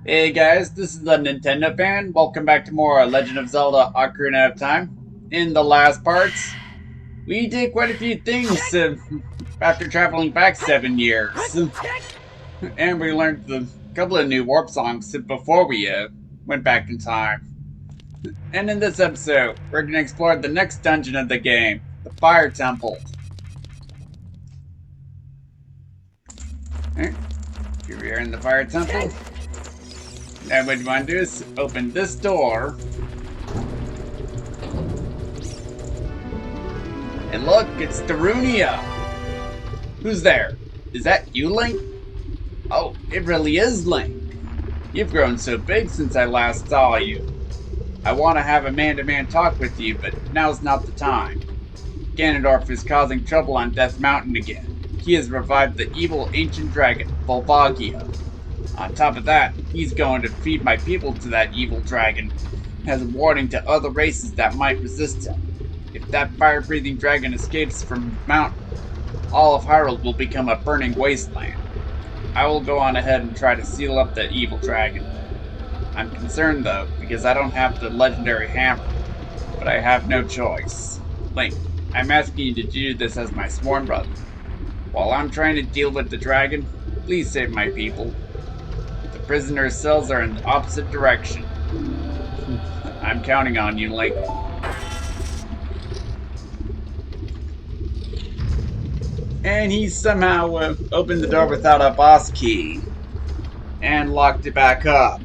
Hey guys, this is the Nintendo fan. Welcome back to more Legend of Zelda Ocarina of Time. In the last parts, we did quite a few things after traveling back 7 years. And we learned a couple of new warp songs before we went back in time. And in this episode, we're going to explore the next dungeon of the game, the Fire Temple. Alright, here we are in the Fire Temple. And what you want to do is open this door. And look, it's Darunia! Who's there? Is that you, Link? Oh, it really is Link. You've grown so big since I last saw you. I want to have a man-to-man talk with you, but now's not the time. Ganondorf is causing trouble on Death Mountain again. He has revived the evil ancient dragon, Volvagia. On top of that, he's going to feed my people to that evil dragon, as a warning to other races that might resist him. If that fire-breathing dragon escapes from the mountain, all of Hyrule will become a burning wasteland. I will go on ahead and try to seal up that evil dragon. I'm concerned though, because I don't have the legendary hammer, but I have no choice. Link, I'm asking you to do this as my sworn brother. While I'm trying to deal with the dragon, please save my people. The prisoner's cells are in the opposite direction. I'm counting on you, Link. And he somehow opened the door without a boss key and locked it back up.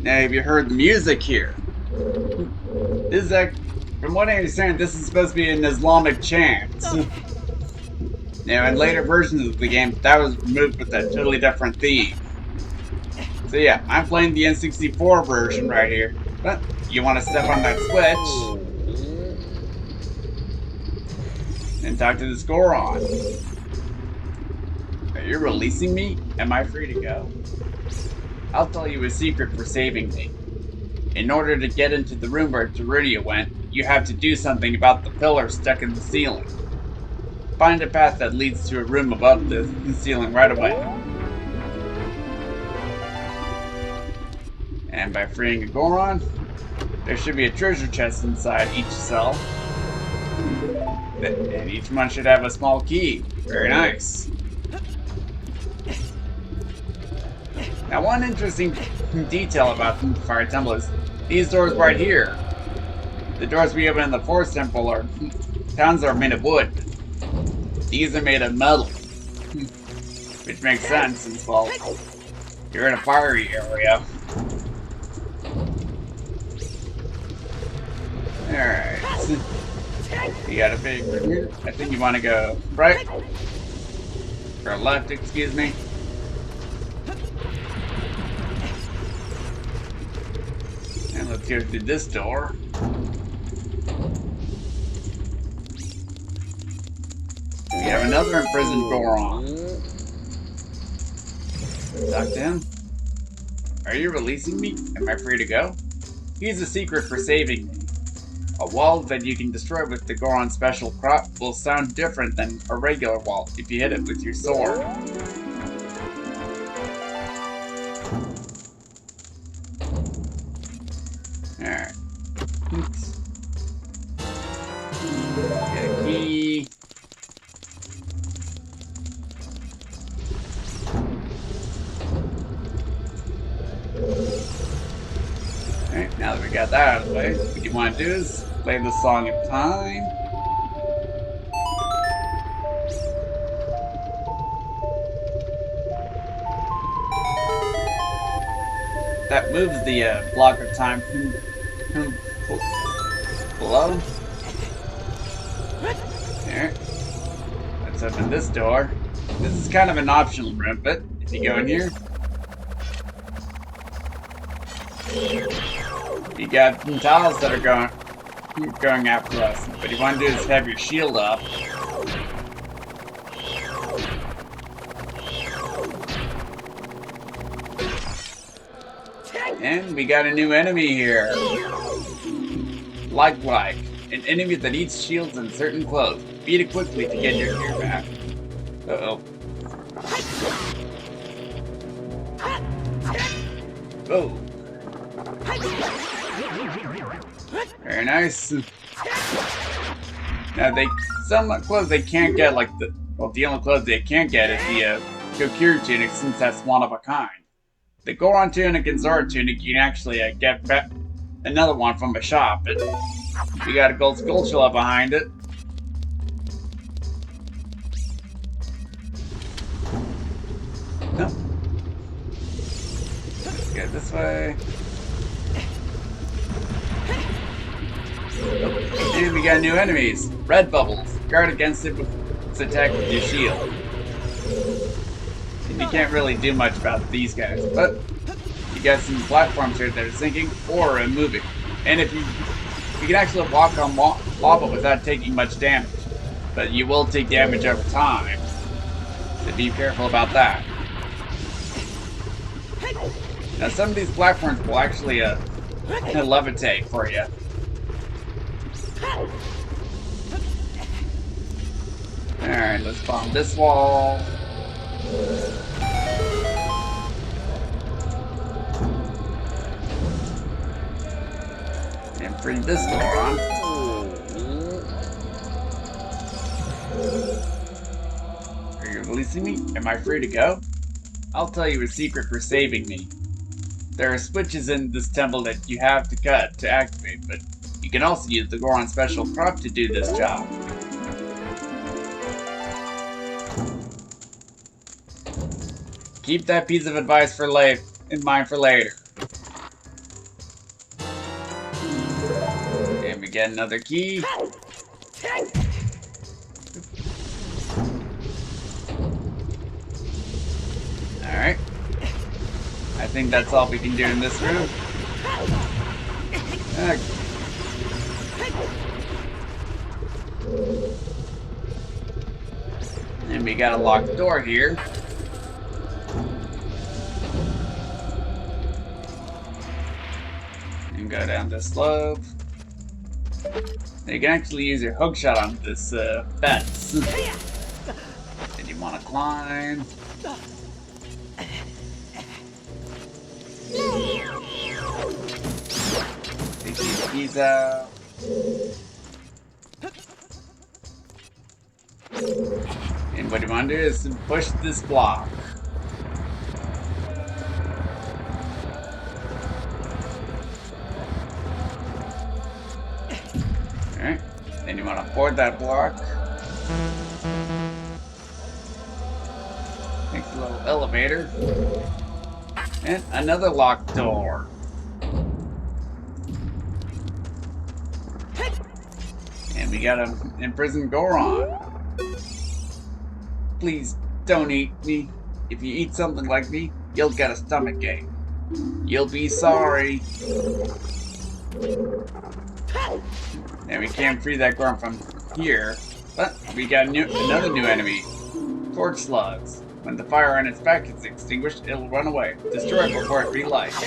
Now, have you heard the music here? This is from what I understand, this is supposed to be an Islamic chant. Now, in later versions of the game, that was removed with a totally different theme. So yeah, I'm playing the N64 version right here. But you want to step on that switch and talk to the Goron. Are you releasing me? Am I free to go? I'll tell you a secret for saving me. In order to get into the room where Darunia went, you have to do something about the pillar stuck in the ceiling. Find a path that leads to a room above the ceiling right away. And by freeing a Goron, there should be a treasure chest inside each cell. And each one should have a small key. Very nice. Now, one interesting detail about the Fire Temple is these doors right here. The doors we open in the Forest Temple are towns are made of wood. These are made of metal, which makes sense since, well, you're in a fiery area. Alright. You got a big room here. I think you want to go right or left, excuse me. And let's go through this door. We have another imprisoned Goron. Talk to him. Are you releasing me? Am I free to go? Here's a secret for saving me. A wall that you can destroy with the Goron special crop will sound different than a regular wall if you hit it with your sword. Alright. Get a key. Alright, now that we got that out of the way, what you want to do is play the Song of Time. That moves the block of time below. There. Let's open this door. This is kind of an optional room, but if you go in here, you got some tiles that are going after us. What you want to do is have your shield up. And we got a new enemy here. Like. An enemy that eats shields and certain clothes. Beat it quickly to get your gear back. Uh-oh. Oh. Very nice. Now some clothes they can't get, like the only clothes they can't get is the Kokiri tunic, since that's one of a kind. The Goron tunic and Zora tunic you can actually get another one from a shop. You got a gold skulltula behind it. No. Let's go this way. And we got new enemies. Red bubbles. Guard against it with its attack with your shield. And you can't really do much about these guys, but you got some platforms here that are sinking or moving. And if you can actually walk on lava without taking much damage, but you will take damage over time. So be careful about that. Now some of these platforms will actually levitate for you. Alright, let's bomb this wall. And bring this door on. Are you releasing me? Am I free to go? I'll tell you a secret for saving me. There are switches in this temple that you have to cut to activate, but you can also use the Goron special prop to do this job. Keep that piece of advice in mind for later. And we get another key. Alright. I think that's all we can do in this room. And we got a locked door here. And go down this slope. And you can actually use your hookshot on this fence. And you want to climb. Take these keys out. And what you want to do is push this block. Alright. Then you want to board that block. Make a little elevator. And another locked door. And we got an imprisoned Goron. Please don't eat me. If you eat something like me, you'll get a stomachache. You'll be sorry. And we can't free that Goron from here, but we got another new enemy. Torch slugs. When the fire on its back is extinguished, it'll run away. Destroy it before it relights.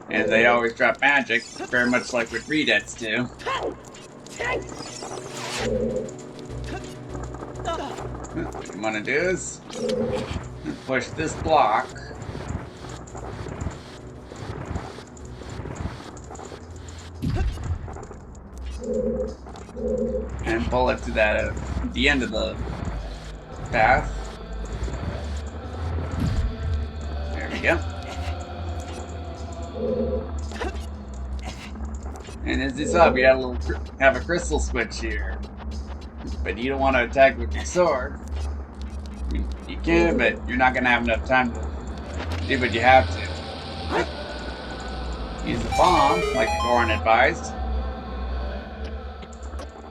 And they always drop magic, very much like what Redettes do. What you want to do is push this block. And pull it to the end of the path. There we go. And as you saw, we have a crystal switch here. But you don't want to attack with your sword. I mean, you can, but you're not going to have enough time to do what you have to. Use the bomb, like the Goron advised,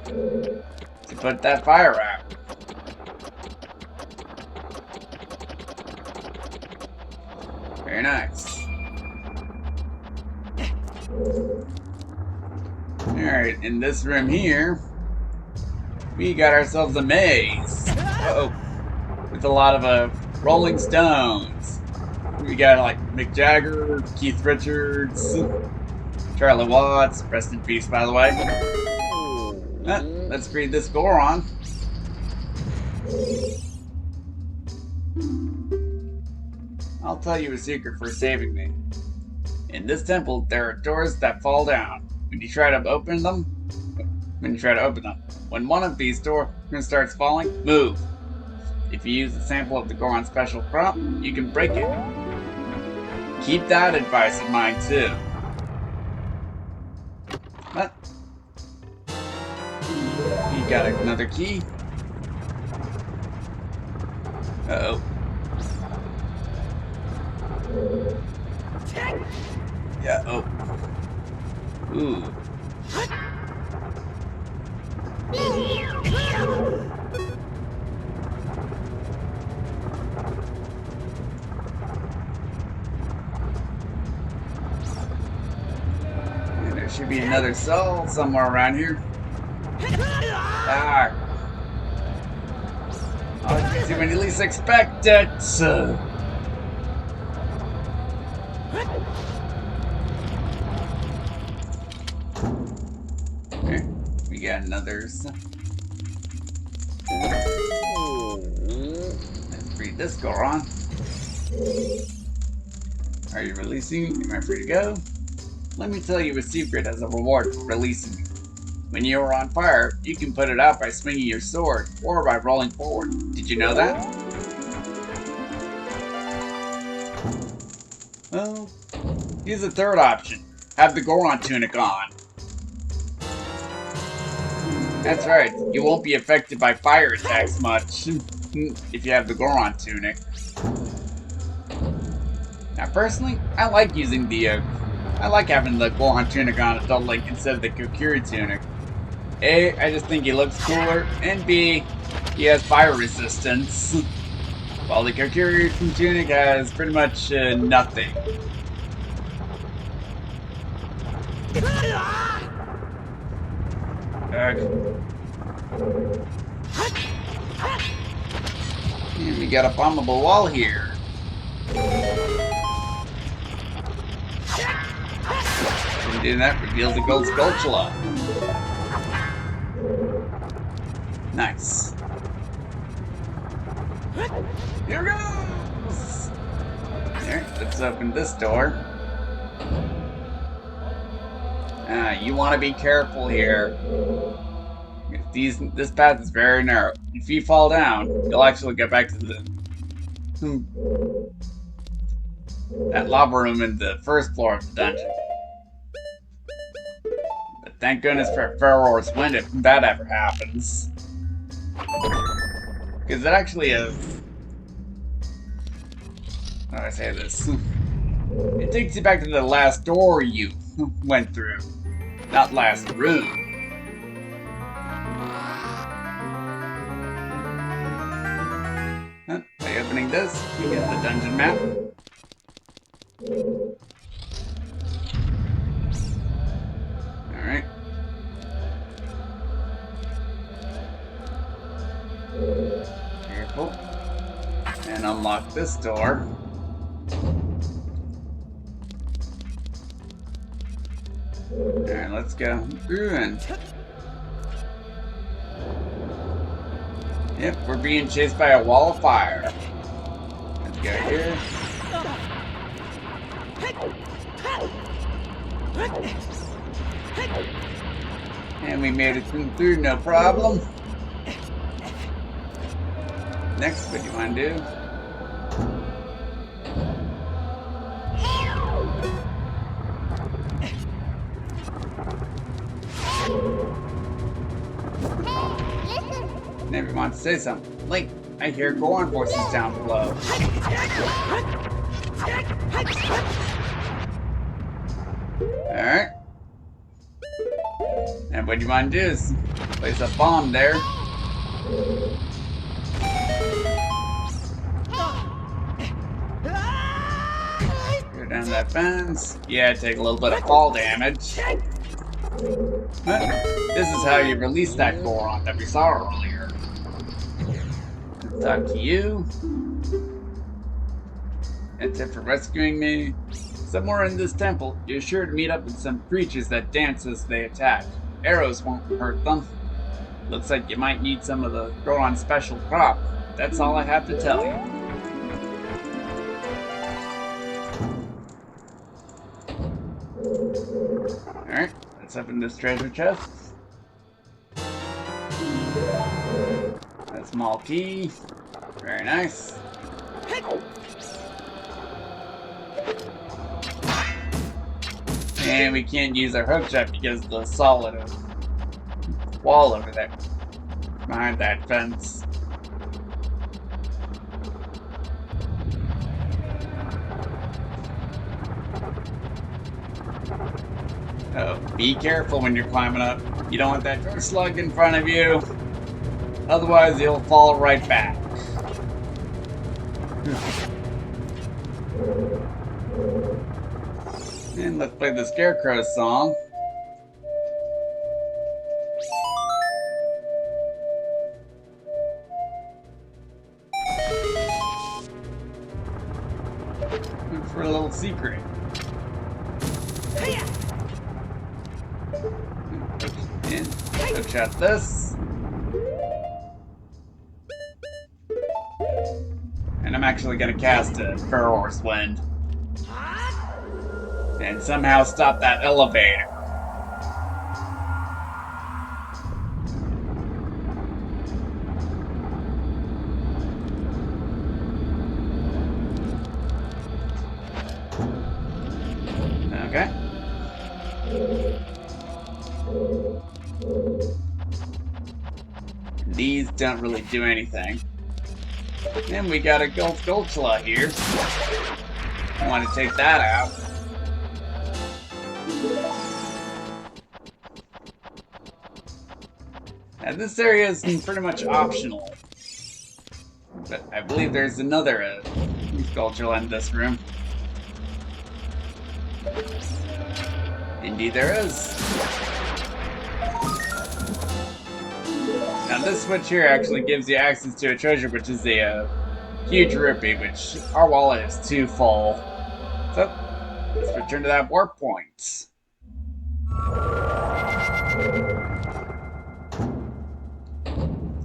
to put that fire out. Very nice. Alright, in this room here, we got ourselves a maze. Uh-oh. With a lot of Rolling Stones. We got like Mick Jagger, Keith Richards, Charlie Watts. Rest in peace, by the way. Let's read this Goron. I'll tell you a secret for saving me. In this temple, there are doors that fall down. When you try to open them, when one of these doors starts falling, move. If you use a sample of the Goron's special crop, you can break it. Keep that advice in mind too. What? You got another key? Uh-oh. Yeah, oh. Ooh. And there should be another soul somewhere around here. Ah. Oh, you see when you least expect it. Okay, we got another. Let's read this Goron. Are you releasing? Am I free to go? Let me tell you a secret as a reward for releasing me. When you are on fire, you can put it out by swinging your sword or by rolling forward. Did you know that? Well, here's the third option. Have the Goron tunic on. That's right, you won't be affected by fire attacks much if you have the Goron tunic. Now personally, I like using the I like having the Goron tunic on Adult Link instead of the Kokiri tunic. A, I just think he looks cooler, and B, he has fire resistance. While the Kokiri tunic has pretty much nothing. And we got a bombable wall here. And doing that reveals the gold spatula. Nice. Here goes! There, let's open this door. You want to be careful here. This path is very narrow. If you fall down, you'll actually get back to that lava room in the first floor of the dungeon. But thank goodness for Pharaoh's Wind if that ever happens. Because it actually is... How do I say this? It takes you back to the last door you went through. Not last room. By opening this, you get the dungeon map. Alright. Careful. And unlock this door. Alright, let's go through and... Yep, we're being chased by a wall of fire. Let's go here. And we made it through, no problem. Next, what do you want to do? Never want to say something. Link, I hear Goron voices down below. Alright. And what you want to do is place a bomb there. Go down that fence. Yeah, take a little bit of fall damage. But this is how you release that Goron that we saw earlier. Talk to you. That's it for rescuing me. Somewhere in this temple, you're sure to meet up with some creatures that dance as they attack. Arrows won't hurt them. Looks like you might need some of the Goron special crop. That's all I have to tell you. Alright, let's open this treasure chest. A small key. Very nice. And we can't use our hook shot because of the solid wall over there. Behind that fence. Oh, be careful when you're climbing up. You don't want that dark slug in front of you. Otherwise, you'll fall right back. And let's play the Scarecrow song. For a little secret. And let's shut this. And I'm actually gonna cast a Feror's Wind. And somehow stop that elevator. Okay. These don't really do anything. And we got a Gulchula here. I want to take that out. Now this area is pretty much optional. But I believe there's another Gulchula in this room. Indeed there is. Now this switch here actually gives you access to a treasure, which is a huge rupee, which our wallet is too full. So, let's return to that warp point.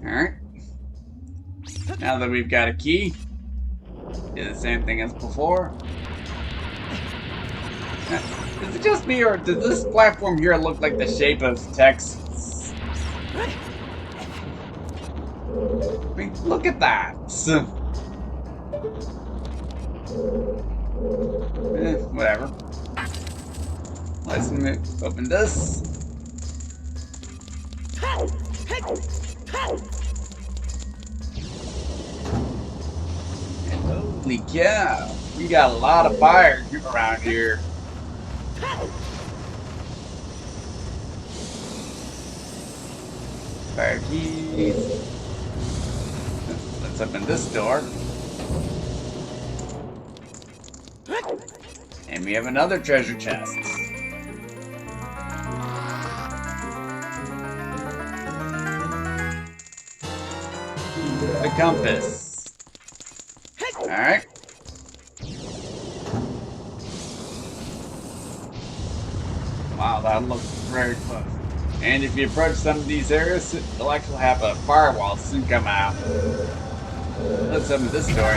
Alright. Now that we've got a key, do the same thing as before. Now, is it just me, or does this platform here look like the shape of Texas? I mean, look at that! Whatever. Let's open this. And holy cow! We got a lot of fire around here. Fire keys. Let's open this door. And we have another treasure chest. The compass. Alright. Wow, that looks very close. And if you approach some of these areas, they'll actually have a firewall soon come out. Let's open this door.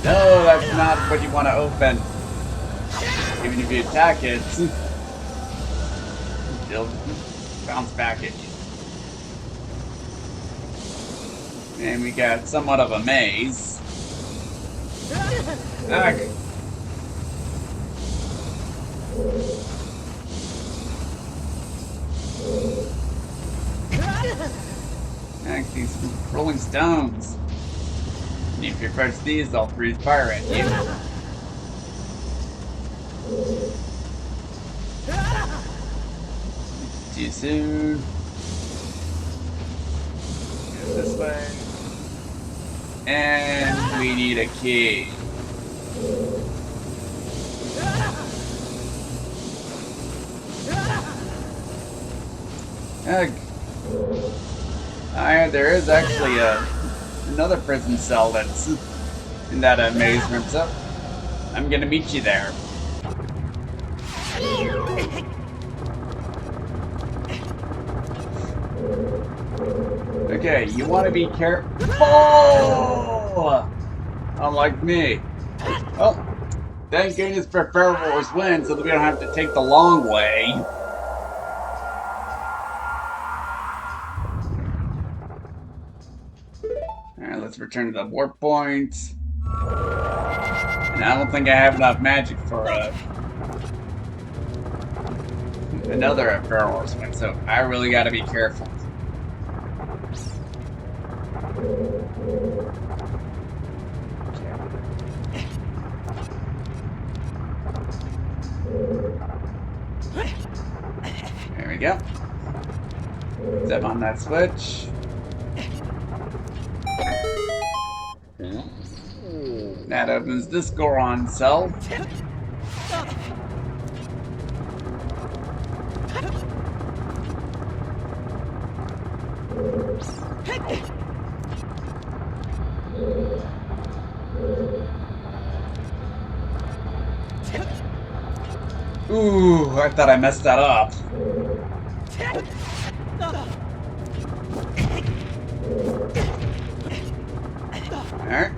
No, that's not what you want to open. Even if you attack it, it'll bounce back at you. And we got somewhat of a maze. Okay. These rolling stones. And if you approach these, they'll breathe fire at you. Too soon. Go this way. And we need a key. There is actually another prison cell that's in that maze room. So I'm gonna meet you there. Okay, you want to be careful. Unlike me. Oh, thank goodness for Fair Wars win, so that we don't have to take the long way. Alright, let's return to the warp point. And I don't think I have enough magic for another Fair Wars win, so I really gotta be careful. There we go. Step on that switch. That opens this Goron cell. Ooh, I thought I messed that up. Alright,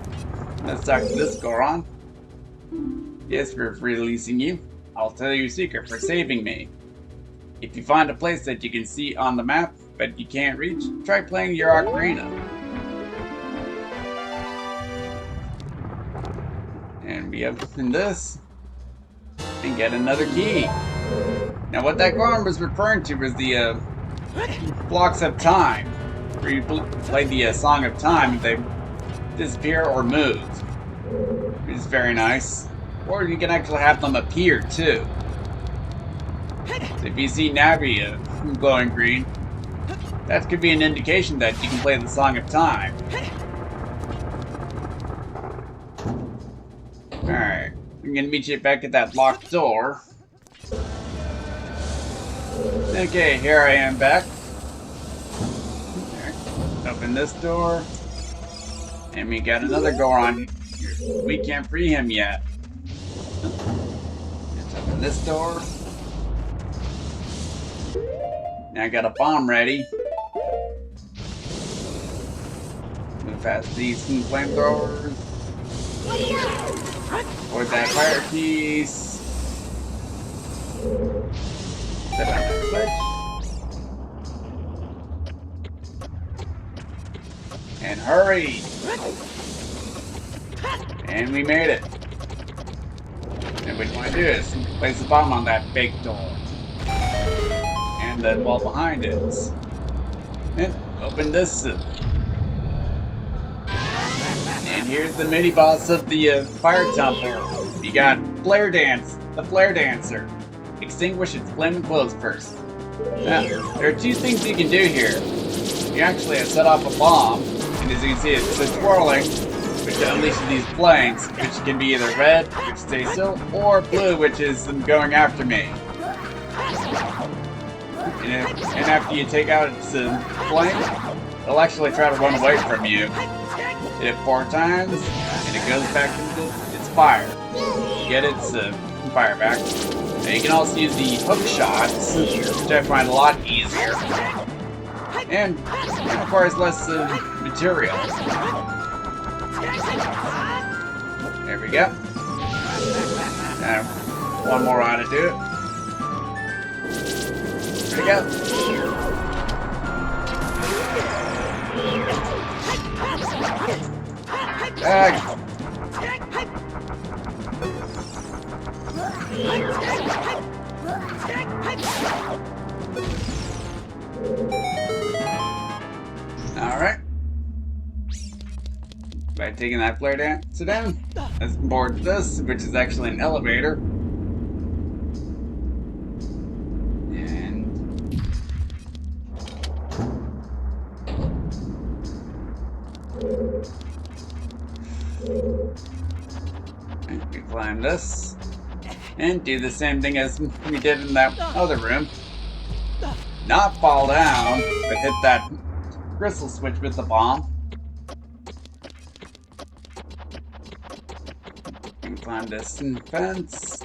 let's talk to this Goron. Yes, for releasing you. I'll tell you a secret for saving me. If you find a place that you can see on the map, but you can't reach, try playing your Ocarina. And we open this, and get another key. Now what that Goron was referring to was the blocks of time, where you play the Song of Time, and they disappear or move, which is very nice. Or you can actually have them appear too. So if you see Navi glowing green, that could be an indication that you can play the Song of Time. Alright, I'm gonna meet you back at that locked door. Okay, here I am back. Open this door. And we got another Goron. We can't free him yet. Let's open this door. Now I got a bomb ready. Move past these flamethrowers. Or that fire piece. Set on that switch. And hurry! And we made it. And what you want to do is place the bomb on that big door. And the wall behind it. And open this. And here's the mini boss of the fire temple. You got Flare Dance, the Flare Dancer. Extinguish its flaming clothes first. Now, there are two things you can do here. You actually set off a bomb, and as you can see, it's swirling, which unleashes these flames, which can be either red, which stays still, or blue, which is going after me. And after you take out its flame, it'll actually try to run away from you. Hit it 4 times, and it goes back into its fire. You get its fire back. Now you can also use the hook shots, which I find a lot easier. And it requires less material. There we go. Now, one more how to do it. There we go. Alright. By taking that flare dancer down, let's board this, which is actually an elevator. And we climb this. And do the same thing as we did in that other room. Not fall down, but hit that crystal switch with the bomb. can climb this fence.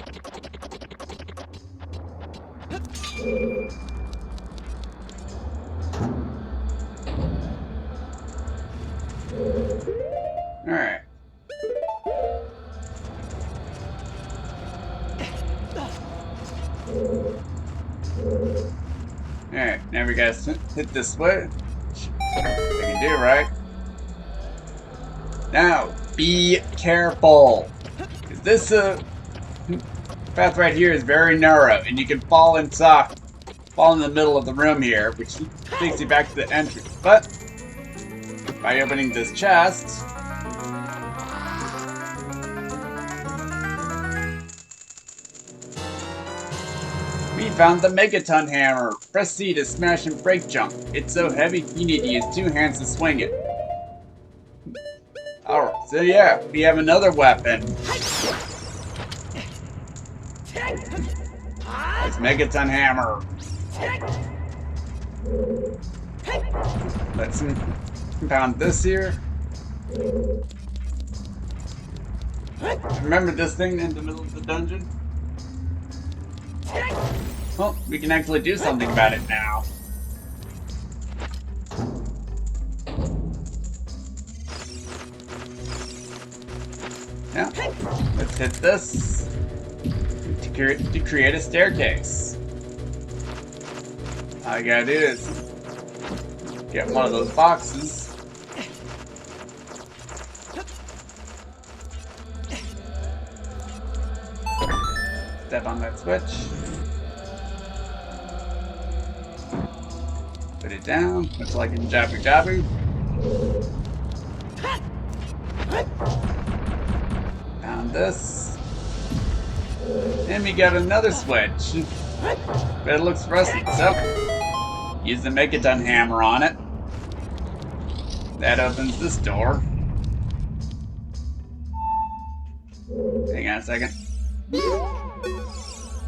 Alright. Alright, now we gotta hit this switch. I can do it, right? Now, be careful. This path right here is very narrow, and you can fall in the middle of the room here, which takes you back to the entrance. But by opening this chest, we found the Megaton Hammer. Press C to smash and break junk. It's so heavy, you need to use 2 hands to swing it. Alright, so yeah, we have another weapon. It's Megaton Hammer. Let's compound this here. Remember this thing in the middle of the dungeon? Well, we can actually do something about it now. Now, let's hit this to create a staircase. All you gotta do is get one of those boxes. Step on that switch. Put it down. Looks like a jabby jabby. Found this. And we got another switch. But it looks rusted, so use the Megaton Hammer on it. That opens this door. Hang on a second.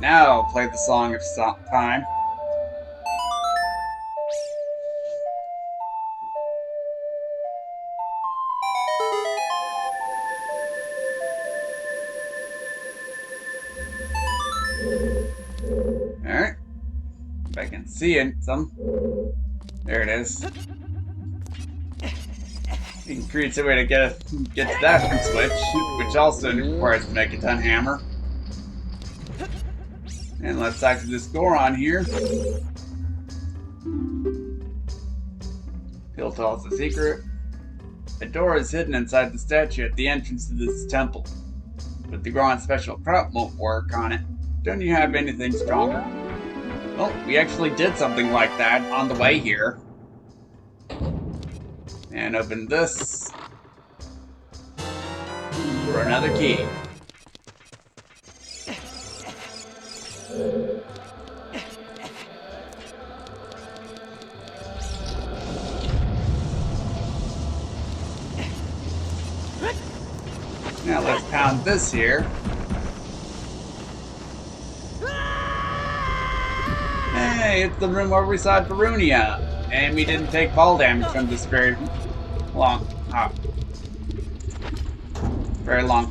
Now play the Song of Time. Alright. If I can see it some. There it is. You can create a way to get to that switch, which also requires the Megaton Hammer. And let's talk to this door on here. He'll tell us a secret. A door is hidden inside the statue at the entrance to this temple. But the Goron special crop won't work on it. Don't you have anything stronger? Well, we actually did something like that on the way here. And open this for another key. Now let's pound this here. Hey, it's the room where we saw Ocarina, and we didn't take fall damage from this very long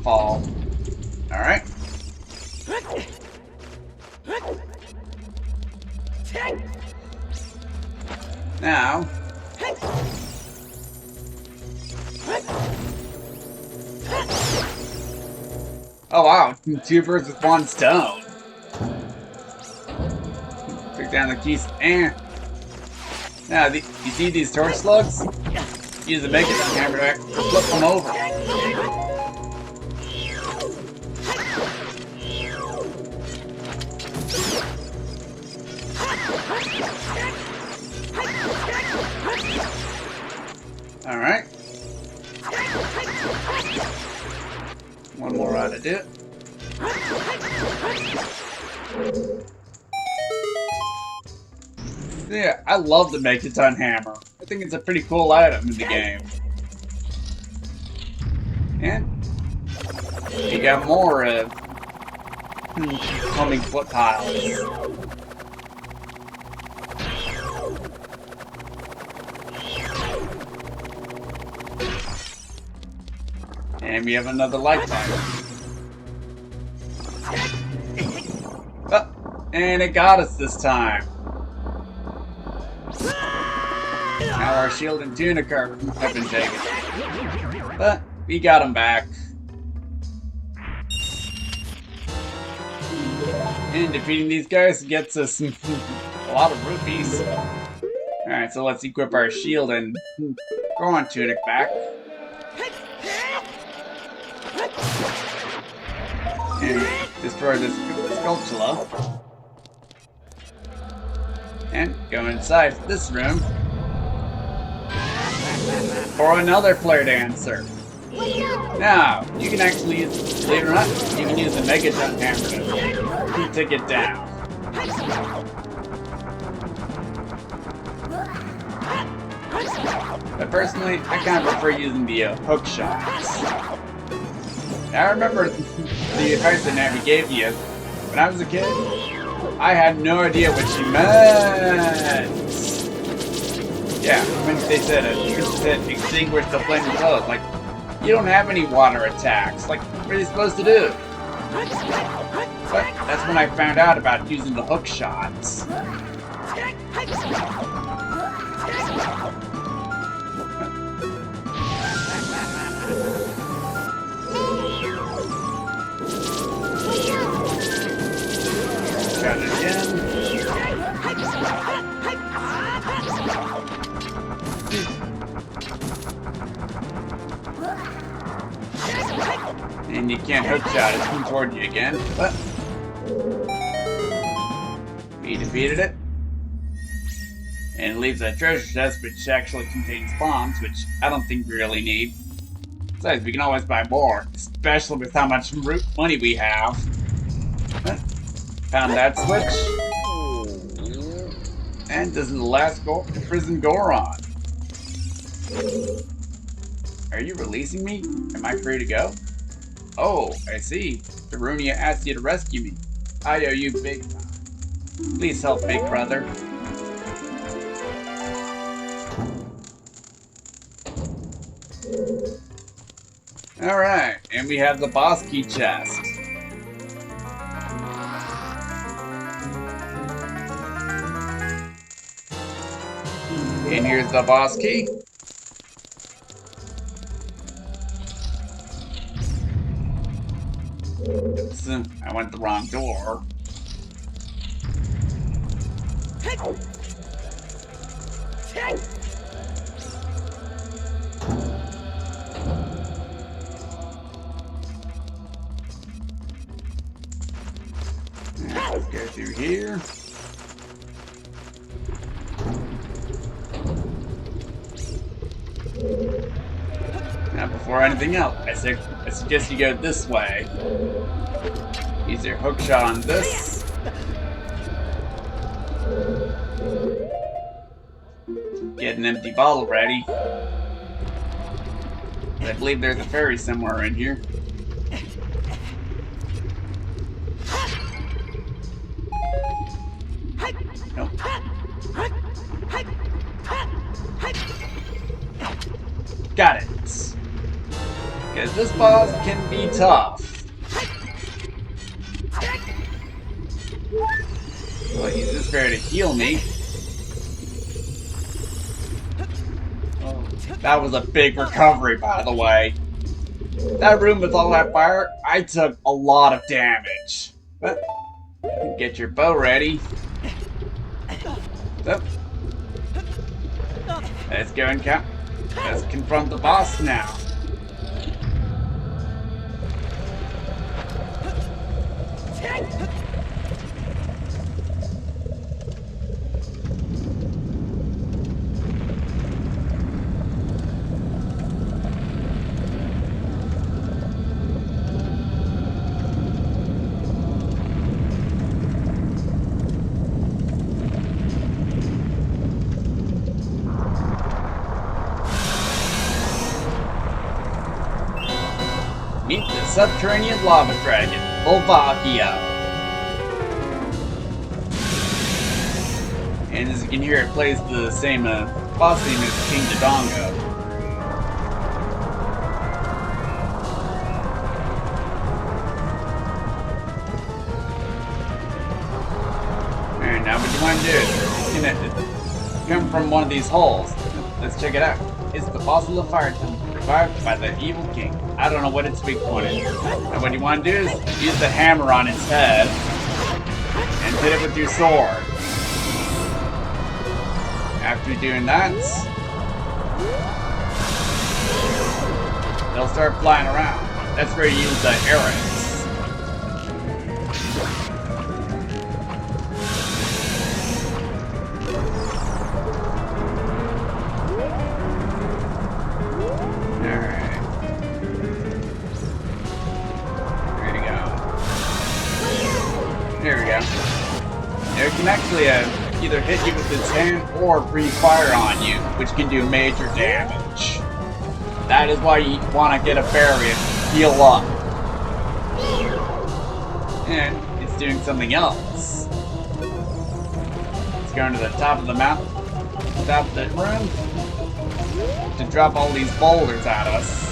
fall. Alright. Now, oh wow, 2 birds with 1 stone. Took down the keys, and now you see these torch slugs? Use the Megaton Hammer to flip them over. Alright. One more round to do it. Yeah, I love the Megaton Hammer. I think it's a pretty cool item in the game. And you got more homing foot tiles. And we have another light tile. And it got us this time. Now our shield and tunic have been taken. But we got them back. And defeating these guys gets us a lot of rupees. Alright, so let's equip our shield and Goron tunic back. And destroy this sculptula. And go inside this room for another flare dancer. Now, you can actually use, believe it or not, you can use the Mega Jump Hammer to get down. But personally, I kind of prefer using the hook shots. I remember the advice that Navi gave you when I was a kid. I had no idea what she meant. Yeah, when they said extinguish the flaming clothes, like, you don't have any water attacks. Like, what are you supposed to do? But that's when I found out about using the hook shots. Try it again. And you can't hook shot it come toward you again, but we defeated it. And it leaves a treasure chest which actually contains bombs, which I don't think we really need. Besides, we can always buy more, especially with how much money we have. Found that switch. And this is the last prison Goron. Are you releasing me? Am I free to go? Oh, I see. Darunia asked you to rescue me. I owe you big time. Please help, big brother. Alright, and we have the boss key chest. And here's the boss key. Oops, I went the wrong door. Let's go through here. Now, before anything else, I suggest you go this way. Use your hook shot on this. Get an empty bottle ready. I believe there's a fairy somewhere in here. Nope. Got it. Because this boss can be tough. So I'll use this fairy to heal me. Oh, that was a big recovery, by the way. That room with all that fire, I took a lot of damage. But get your bow ready. So, let's go and let's confront the boss now. Meet the subterranean lava dragon, Volvagia. And as you can hear, it plays the same boss theme as King Dodongo. from one of these holes. Let's check it out. It's the fossil of fire temple revived by the evil king. I don't know what its weak point is. And what you want to do is use the hammer on its head and hit it with your sword. After doing that, they'll start flying around. That's where you use the arrows. There we go. It can actually either hit you with its hand or breathe fire on you, which can do major damage. That is why you want to get a berry and heal up. And it's doing something else. It's going to the top of the mountain, top of the room, to drop all these boulders at us.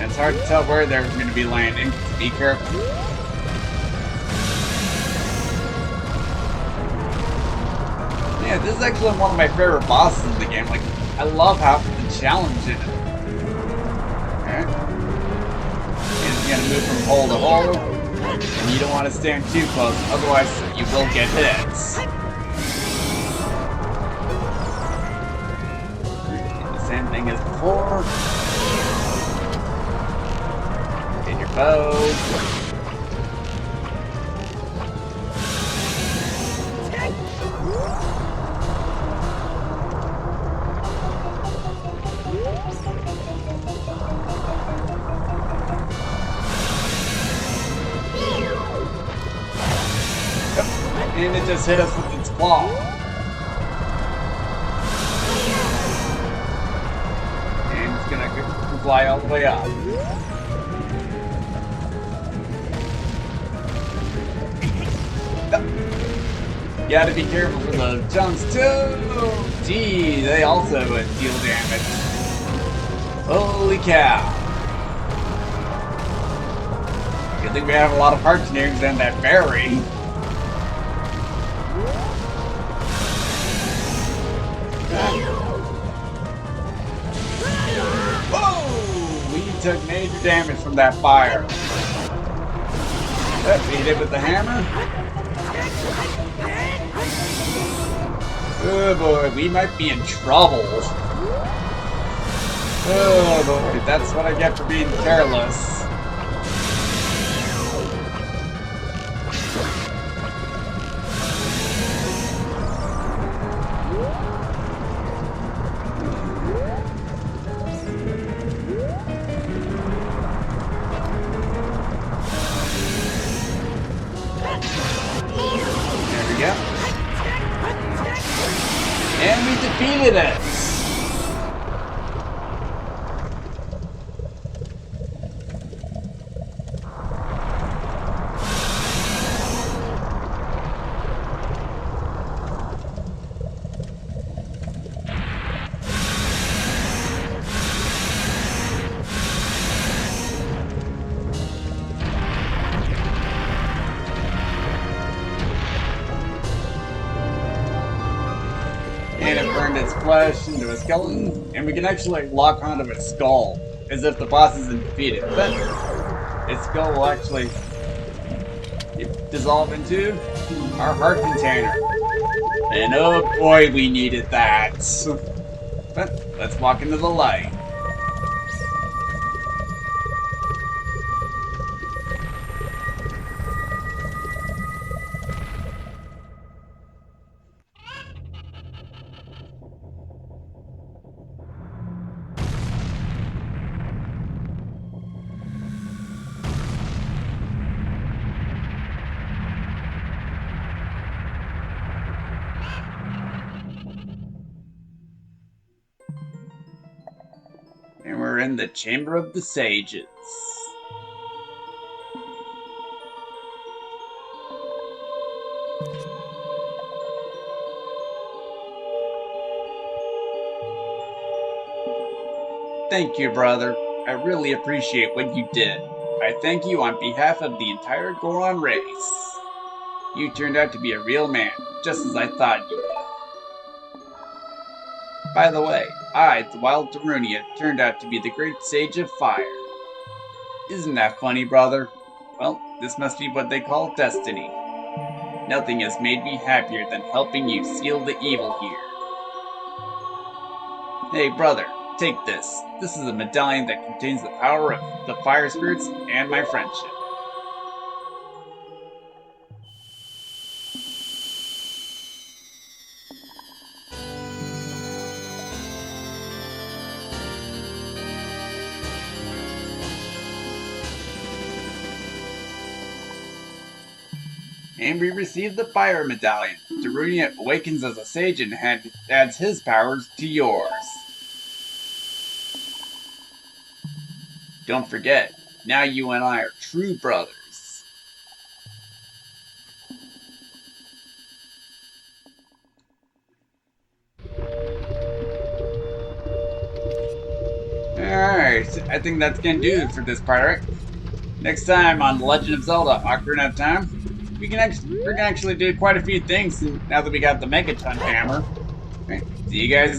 It's hard to tell where they're going to be landing. Be careful. Yeah, this is actually one of my favorite bosses in the game. Like, I love how the challenge in it. Okay. And it's going to move from hole to hole. And you don't want to stand too close, otherwise you will get hit. The same thing as before. Bow. And it just hit us with its claw. And it's gonna fly all the way up. You gotta be careful for the chunks too! Gee, they also deal damage. Holy cow! Good thing we have a lot of heart snares and that berry. Whoa! We took major damage from that fire. We hit it with the hammer. Oh boy, we might be in trouble. Oh boy, that's what I get for being careless. There we go. And we defeated it! And it burned its flesh into a skeleton, and we can actually lock onto its skull, as if the boss isn't defeated. But its skull will actually dissolve into our heart container. And oh boy, we needed that. But let's walk into the light. And we're in the Chamber of the Sages. Thank you, brother. I really appreciate what you did. I thank you on behalf of the entire Goron race. You turned out to be a real man, just as I thought you would. By the way, I, the Wild Darunia, turned out to be the great Sage of Fire. Isn't that funny, brother? Well, this must be what they call destiny. Nothing has made me happier than helping you seal the evil here. Hey, brother, take this. This is a medallion that contains the power of the fire spirits and my friendship. And we receive the Fire Medallion. Darunia awakens as a sage and adds his powers to yours. Don't forget, now you and I are true brothers. Alright, I think that's gonna do it for this part, right? Next time on Legend of Zelda Ocarina of Time, we're gonna actually do quite a few things now that we got the Megaton Hammer. Right, see you guys then.